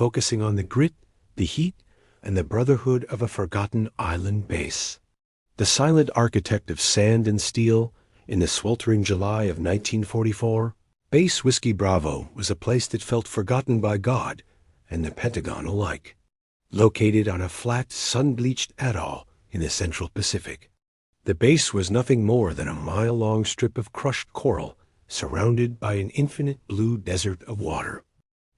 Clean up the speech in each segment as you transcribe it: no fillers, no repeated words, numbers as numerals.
focusing on the grit, the heat, and the brotherhood of a forgotten island base. The silent architect of sand and steel, in the sweltering July of 1944, Base Whiskey Bravo was a place that felt forgotten by God and the Pentagon alike. Located on a flat, sun-bleached atoll in the Central Pacific, the base was nothing more than a mile-long strip of crushed coral surrounded by an infinite blue desert of water.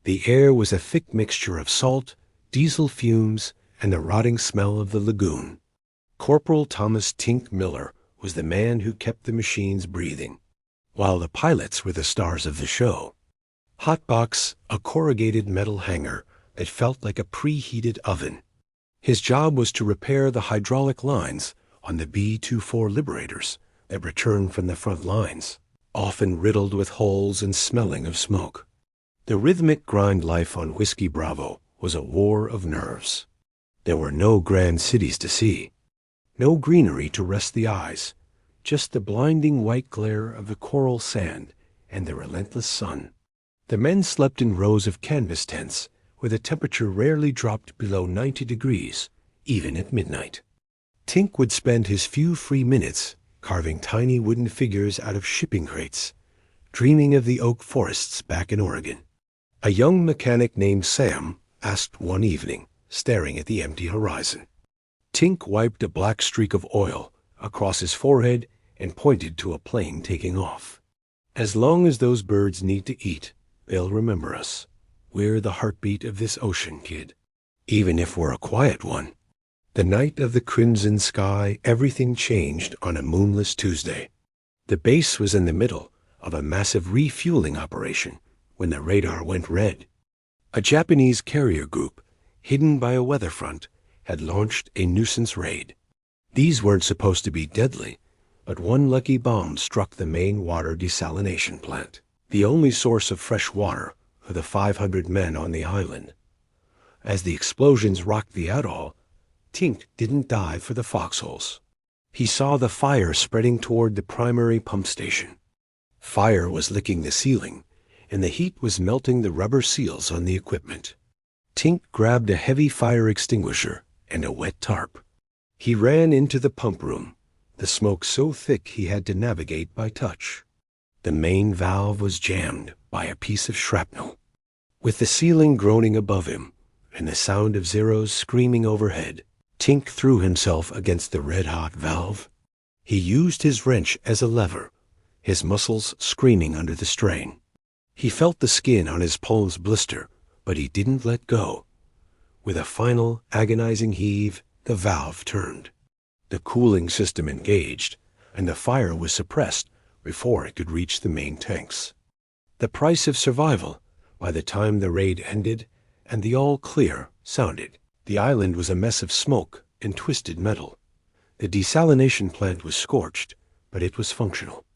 The air was a thick mixture of salt, diesel fumes, and the rotting smell of the lagoon. Corporal Thomas Tink Miller was the man who kept the machines breathing, while the pilots were the stars of the show. Hotbox, a corrugated metal hanger that felt like a preheated oven. His job was to repair the hydraulic lines on the B-24 Liberators that returned from the front lines, often riddled with holes and smelling of smoke. The rhythmic grind life on Whiskey Bravo was a war of nerves. There were no grand cities to see, no greenery to rest the eyes, just the blinding white glare of the coral sand and the relentless sun. The men slept in rows of canvas tents where the temperature rarely dropped below 90 degrees, even at midnight. Tink would spend his few free minutes carving tiny wooden figures out of shipping crates, dreaming of the oak forests back in Oregon. A young mechanic named Sam asked one evening, staring at the empty horizon. Tink wiped a black streak of oil across his forehead and pointed to a plane taking off. "As long as those birds need to eat, they'll remember us. We're the heartbeat of this ocean, kid. Even if we're a quiet one." The night of the crimson sky, everything changed on a moonless Tuesday. The base was in the middle of a massive refueling operation when the radar went red. A Japanese carrier group, hidden by a weather front, had launched a nuisance raid. These weren't supposed to be deadly, but one lucky bomb struck the main water desalination plant, the only source of fresh water for the 500 men on the island. As the explosions rocked the atoll, Tink didn't dive for the foxholes. He saw the fire spreading toward the primary pump station. Fire was licking the ceiling, and the heat was melting the rubber seals on the equipment. Tink grabbed a heavy fire extinguisher and a wet tarp. He ran into the pump room, the smoke so thick he had to navigate by touch. The main valve was jammed by a piece of shrapnel. With the ceiling groaning above him and the sound of Zeros screaming overhead, Tink threw himself against the red-hot valve. He used his wrench as a lever, his muscles screaming under the strain. He felt the skin on his palms blister, but he didn't let go. With a final, agonizing heave, the valve turned. The cooling system engaged, and the fire was suppressed before it could reach the main tanks. The price of survival by the time the raid ended and the all clear sounded. The island was a mess of smoke and twisted metal. The desalination plant was scorched, but it was functional.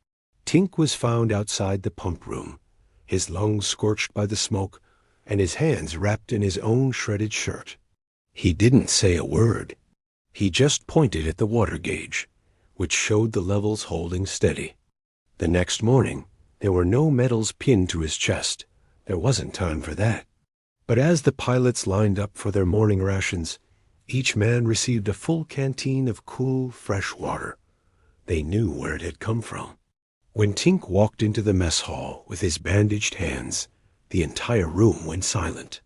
Tink was found outside the pump room, his lungs scorched by the smoke and his hands wrapped in his own shredded shirt. He didn't say a word. He just pointed at the water gauge, which showed the levels holding steady. The next morning, there were no medals pinned to his chest. There wasn't time for that. But as the pilots lined up for their morning rations, each man received a full canteen of cool, fresh water. They knew where it had come from. When Tink walked into the mess hall with his bandaged hands, the entire room went silent.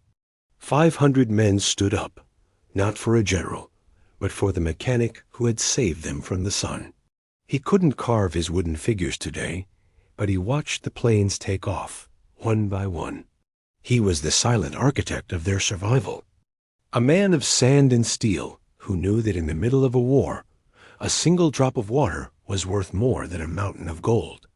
500 men stood up, not for a general, but for the mechanic who had saved them from the sun. He couldn't carve his wooden figures today, but he watched the planes take off, one by one. He was the silent architect of their survival. A man of sand and steel who knew that in the middle of a war, a single drop of water was worth more than a mountain of gold.